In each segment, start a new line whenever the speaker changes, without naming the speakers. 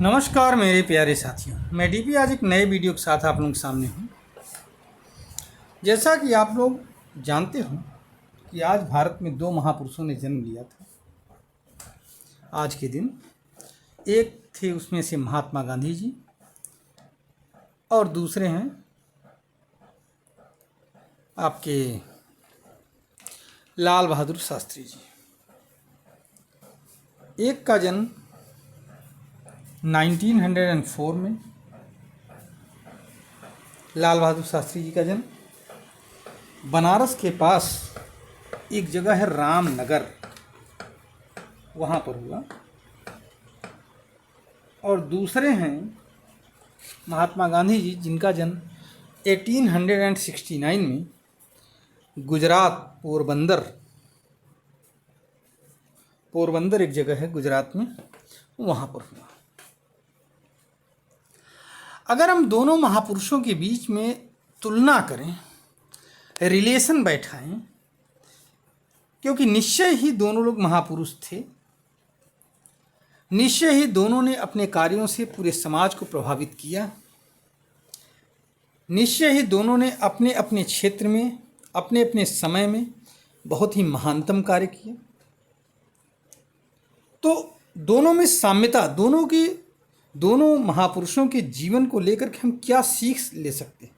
नमस्कार मेरे प्यारे साथियों, मैं डीपी आज एक नए वीडियो के साथ आप लोगों के सामने हूँ। जैसा कि आप लोग जानते हो कि आज भारत में दो महापुरुषों ने जन्म लिया था आज के दिन। एक थे उसमें से महात्मा गांधी जी और दूसरे हैं आपके लाल बहादुर शास्त्री जी। एक का जन्म 1904 में, लाल बहादुर शास्त्री जी का जन्म बनारस के पास एक जगह है रामनगर, वहाँ पर हुआ। और दूसरे हैं महात्मा गांधी जी, जिनका जन्म 1869 में गुजरात पोरबंदर एक जगह है गुजरात में, वहाँ पर हुआ। अगर हम दोनों महापुरुषों के बीच में तुलना करें, रिलेशन बैठाएं, क्योंकि निश्चय ही दोनों लोग महापुरुष थे, निश्चय ही दोनों ने अपने कार्यों से पूरे समाज को प्रभावित किया, निश्चय ही दोनों ने अपने अपने क्षेत्र में अपने अपने समय में बहुत ही महानतम कार्य किए। तो दोनों में साम्यता, दोनों महापुरुषों के जीवन को लेकर के हम क्या सीख ले सकते हैं।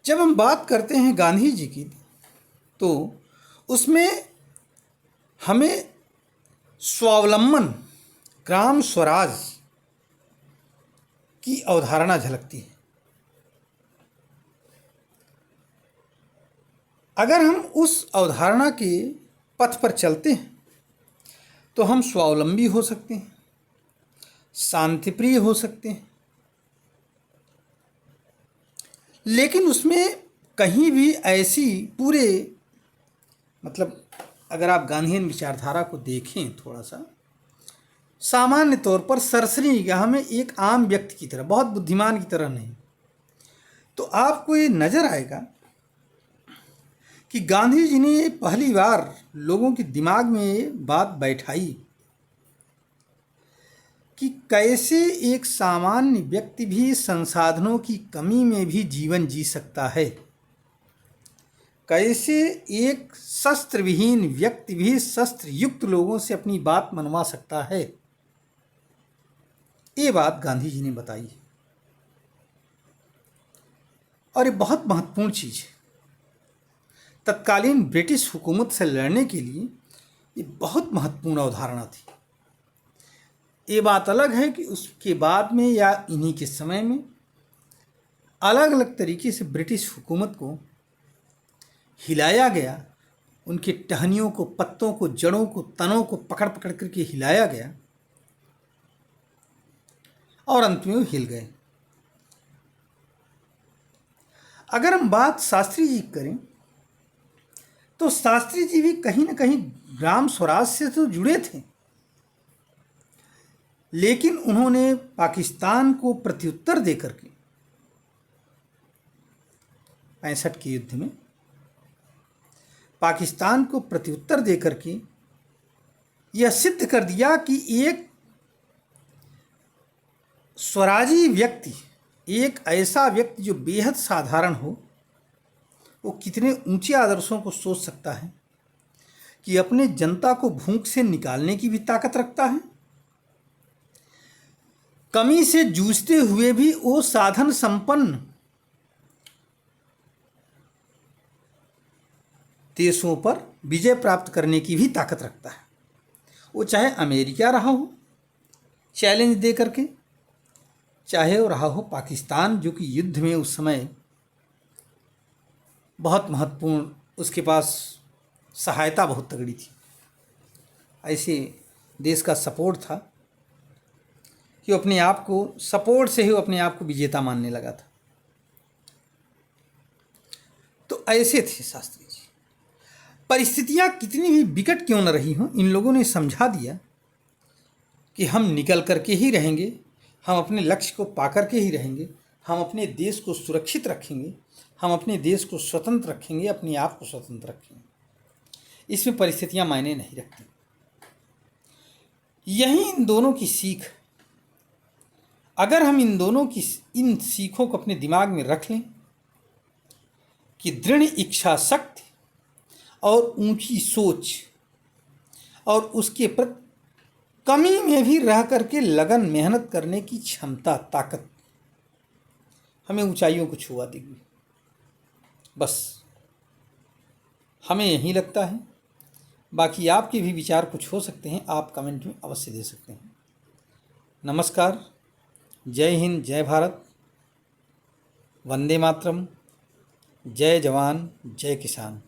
जब हम बात करते हैं गांधी जी की, तो उसमें हमें स्वावलंबन, ग्राम स्वराज की अवधारणा झलकती है। अगर हम उस अवधारणा के पथ पर चलते हैं तो हम स्वावलंबी हो सकते हैं, शांतिप्रिय हो सकते हैं, लेकिन उसमें कहीं भी ऐसी अगर आप गांधीयन विचारधारा को देखें थोड़ा सा, सामान्य तौर पर सरसरी निगाह में एक आम व्यक्ति की तरह, बहुत बुद्धिमान की तरह नहीं, तो आपको ये नज़र आएगा कि गांधी जी ने पहली बार लोगों के दिमाग में ये बात बैठाई कि कैसे एक सामान्य व्यक्ति भी संसाधनों की कमी में भी जीवन जी सकता है, कैसे एक शस्त्र विहीन व्यक्ति भी शस्त्र युक्त लोगों से अपनी बात मनवा सकता है। ये बात गांधी जी ने बताई है और ये बहुत महत्वपूर्ण चीज़ है। तत्कालीन ब्रिटिश हुकूमत से लड़ने के लिए ये बहुत महत्वपूर्ण अवधारणा थी। ये बात अलग है कि उसके बाद में या इन्हीं के समय में अलग अलग तरीके से ब्रिटिश हुकूमत को हिलाया गया, उनके टहनियों को, पत्तों को, जड़ों को, तनों को पकड़ पकड़ करके हिलाया गया और अंत में वो हिल गए। अगर हम बात शास्त्री जी करें तो शास्त्री जी भी कहीं ना कहीं ग्राम स्वराज से तो जुड़े थे, लेकिन उन्होंने पाकिस्तान को प्रत्युत्तर देकर के 65 के युद्ध में पाकिस्तान को प्रत्युत्तर देकर के यह सिद्ध कर दिया कि एक स्वराजी व्यक्ति, एक ऐसा व्यक्ति जो बेहद साधारण हो, वो कितने ऊंचे आदर्शों को सोच सकता है, कि अपने जनता को भूख से निकालने की भी ताकत रखता है, कमी से जूझते हुए भी वो साधन संपन्न देशों पर विजय प्राप्त करने की भी ताकत रखता है। वो चाहे अमेरिका रहा हो चैलेंज दे करके, चाहे वो रहा हो पाकिस्तान, जो कि युद्ध में उस समय बहुत महत्वपूर्ण, उसके पास सहायता बहुत तगड़ी थी, ऐसे देश का सपोर्ट था कि अपने आप को सपोर्ट से ही अपने आप को विजेता मानने लगा था। तो ऐसे थे शास्त्री जी। परिस्थितियां कितनी भी विकट क्यों न रही हों, इन लोगों ने समझा दिया कि हम निकल करके ही रहेंगे, हम अपने लक्ष्य को पा करके ही रहेंगे, हम अपने देश को सुरक्षित रखेंगे, हम अपने देश को स्वतंत्र रखेंगे, अपने आप को स्वतंत्र रखेंगे। इसमें परिस्थितियां मायने नहीं रखती। यही इन दोनों की सीख है। अगर हम इन सीखों को अपने दिमाग में रख लें कि दृढ़ इच्छा शक्ति और ऊंची सोच और उसके प्रति कमी में भी रह करके लगन मेहनत करने की क्षमता ताकत हमें ऊंचाइयों को छुआ देगी। बस हमें यही लगता है। बाकी आपके भी विचार कुछ हो सकते हैं, आप कमेंट में अवश्य दे सकते हैं। नमस्कार। जय हिंद, जय भारत, वंदे मातरम, जय जवान जय किसान।